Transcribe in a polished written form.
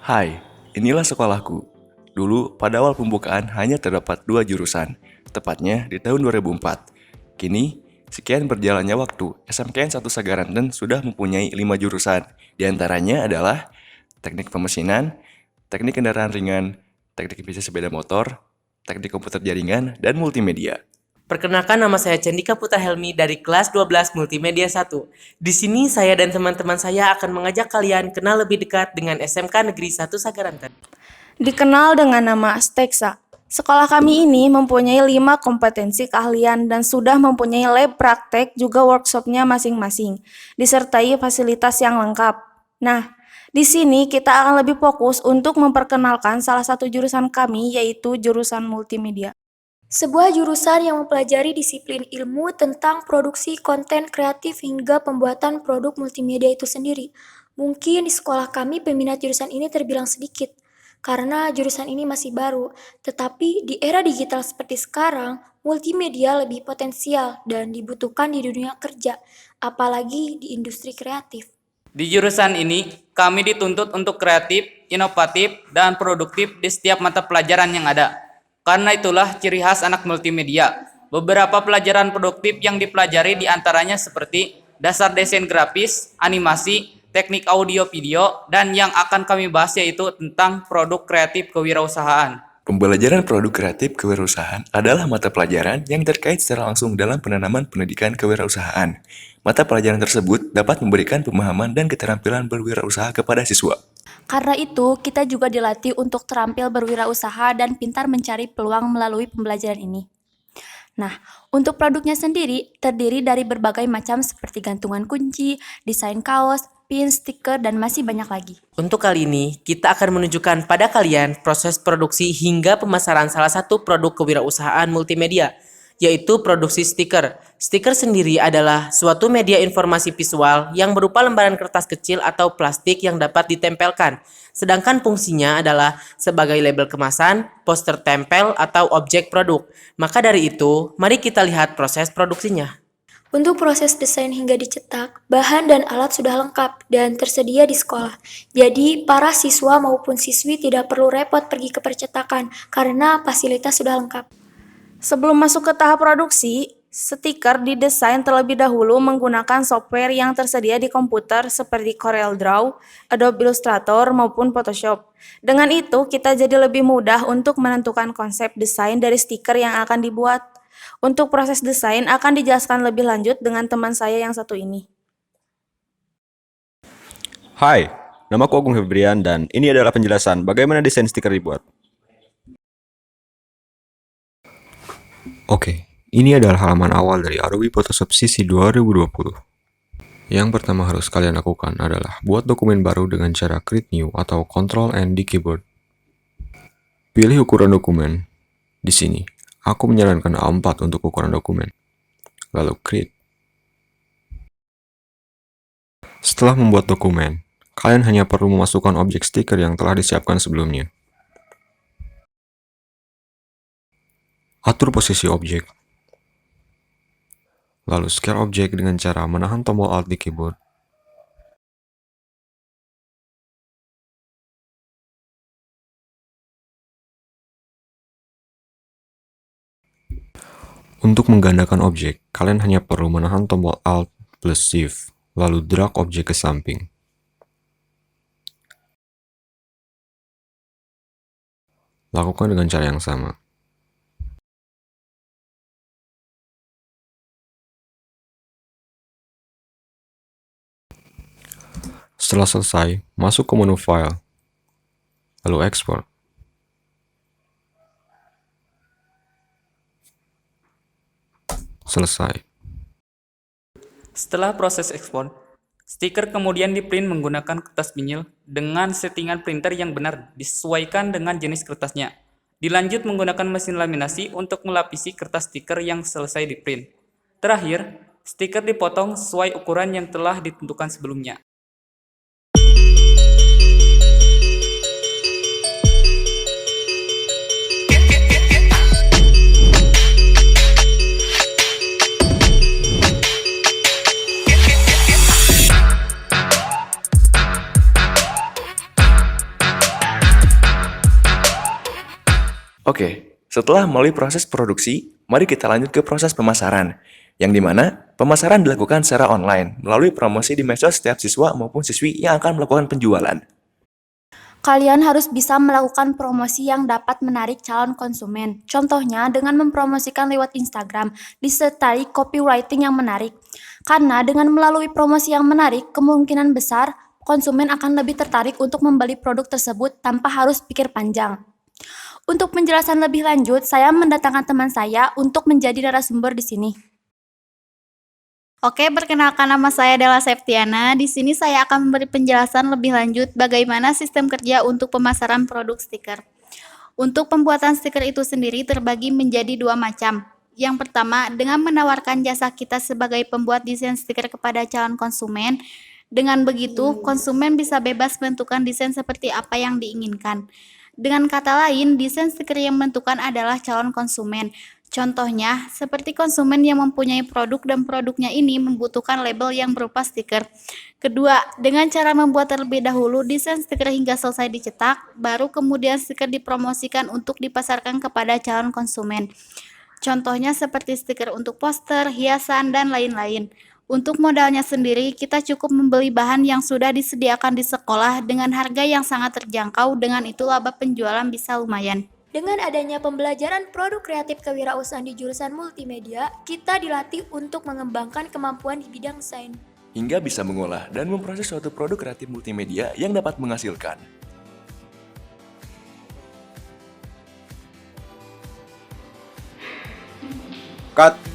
Hai, inilah sekolahku. Dulu, pada awal pembukaan hanya terdapat 2 jurusan, tepatnya di tahun 2004. Kini, sekian berjalannya waktu, SMKN 1 Sagaranten sudah mempunyai 5 jurusan. Di antaranya adalah teknik pemesinan, teknik kendaraan ringan, teknik bisnis sepeda motor, teknik komputer jaringan, dan multimedia. Perkenalkan, nama saya Cendika Putra Helmi dari kelas 12 Multimedia 1. Di sini saya dan teman-teman saya akan mengajak kalian kenal lebih dekat dengan SMK Negeri 1 Sagaranten. Dikenal dengan nama Steksa. Sekolah kami ini mempunyai 5 kompetensi keahlian dan sudah mempunyai lab praktek juga workshopnya masing-masing, disertai fasilitas yang lengkap. Nah, di sini kita akan lebih fokus untuk memperkenalkan salah satu jurusan kami, yaitu jurusan multimedia. Sebuah jurusan yang mempelajari disiplin ilmu tentang produksi konten kreatif hingga pembuatan produk multimedia itu sendiri. Mungkin di sekolah kami peminat jurusan ini terbilang sedikit, karena jurusan ini masih baru. Tetapi di era digital seperti sekarang, multimedia lebih potensial dan dibutuhkan di dunia kerja, apalagi di industri kreatif. Di jurusan ini, kami dituntut untuk kreatif, inovatif, dan produktif di setiap mata pelajaran yang ada. Karena itulah ciri khas anak multimedia. Beberapa pelajaran produktif yang dipelajari diantaranya seperti dasar desain grafis, animasi, teknik audio video, dan yang akan kami bahas yaitu tentang produk kreatif kewirausahaan. Pembelajaran produk kreatif kewirausahaan adalah mata pelajaran yang terkait secara langsung dalam penanaman pendidikan kewirausahaan. Mata pelajaran tersebut dapat memberikan pemahaman dan keterampilan berwirausaha kepada siswa. Karena itu, kita juga dilatih untuk terampil berwirausaha dan pintar mencari peluang melalui pembelajaran ini. Nah, untuk produknya sendiri terdiri dari berbagai macam seperti gantungan kunci, desain kaos, pin, stiker, dan masih banyak lagi. Untuk kali ini, kita akan menunjukkan pada kalian proses produksi hingga pemasaran salah satu produk kewirausahaan multimedia, yaitu produksi stiker. Stiker sendiri adalah suatu media informasi visual yang berupa lembaran kertas kecil atau plastik yang dapat ditempelkan. Sedangkan fungsinya adalah sebagai label kemasan, poster tempel, atau objek produk. Maka dari itu, mari kita lihat proses produksinya. Untuk proses desain hingga dicetak, bahan dan alat sudah lengkap dan tersedia di sekolah. Jadi, para siswa maupun siswi tidak perlu repot pergi ke percetakan karena fasilitas sudah lengkap. Sebelum masuk ke tahap produksi, stiker didesain terlebih dahulu menggunakan software yang tersedia di komputer seperti CorelDRAW, Adobe Illustrator, maupun Photoshop. Dengan itu, kita jadi lebih mudah untuk menentukan konsep desain dari stiker yang akan dibuat. Untuk proses desain akan dijelaskan lebih lanjut dengan teman saya yang satu ini. Hai, namaku Agung Febrian dan ini adalah penjelasan bagaimana desain stiker dibuat. Oke, ini adalah halaman awal dari Adobe Photoshop CC 2020. Yang pertama harus kalian lakukan adalah buat dokumen baru dengan cara Create New atau Ctrl N di keyboard. Pilih ukuran dokumen. Di sini, aku menyarankan A4 untuk ukuran dokumen. Lalu Create. Setelah membuat dokumen, kalian hanya perlu memasukkan objek stiker yang telah disiapkan sebelumnya. Atur posisi objek. Lalu scale objek dengan cara menahan tombol Alt di keyboard. Untuk menggandakan objek, kalian hanya perlu menahan tombol Alt plus Shift, lalu drag objek ke samping. Lakukan dengan cara yang sama. Setelah selesai, masuk ke menu File, lalu Export. Selesai. Setelah proses ekspor, stiker kemudian di-print menggunakan kertas vinil dengan settingan printer yang benar disesuaikan dengan jenis kertasnya. Dilanjut menggunakan mesin laminasi untuk melapisi kertas stiker yang selesai di-print. Terakhir, stiker dipotong sesuai ukuran yang telah ditentukan sebelumnya. Oke, setelah melalui proses produksi, mari kita lanjut ke proses pemasaran, yang dimana pemasaran dilakukan secara online melalui promosi di medsos setiap siswa maupun siswi yang akan melakukan penjualan. Kalian harus bisa melakukan promosi yang dapat menarik calon konsumen. Contohnya dengan mempromosikan lewat Instagram, disertai copywriting yang menarik. Karena dengan melalui promosi yang menarik, kemungkinan besar konsumen akan lebih tertarik untuk membeli produk tersebut tanpa harus pikir panjang. Untuk penjelasan lebih lanjut, saya mendatangkan teman saya untuk menjadi narasumber di sini. Oke, perkenalkan nama saya adalah Septiana. Di sini saya akan memberi penjelasan lebih lanjut bagaimana sistem kerja untuk pemasaran produk stiker. Untuk pembuatan stiker itu sendiri terbagi menjadi dua macam. Yang pertama, dengan menawarkan jasa kita sebagai pembuat desain stiker kepada calon konsumen. Dengan begitu, konsumen bisa bebas menentukan desain seperti apa yang diinginkan. Dengan kata lain, desain stiker yang menentukan adalah calon konsumen. Contohnya, seperti konsumen yang mempunyai produk dan produknya ini membutuhkan label yang berupa stiker. Kedua, dengan cara membuat terlebih dahulu desain stiker hingga selesai dicetak, baru kemudian stiker dipromosikan untuk dipasarkan kepada calon konsumen. Contohnya seperti stiker untuk poster, hiasan, dan lain-lain. Untuk modalnya sendiri, kita cukup membeli bahan yang sudah disediakan di sekolah dengan harga yang sangat terjangkau, dengan itu laba penjualan bisa lumayan. Dengan adanya pembelajaran produk kreatif kewirausahaan di jurusan multimedia, kita dilatih untuk mengembangkan kemampuan di bidang desain. Hingga bisa mengolah dan memproses suatu produk kreatif multimedia yang dapat menghasilkan. Cut.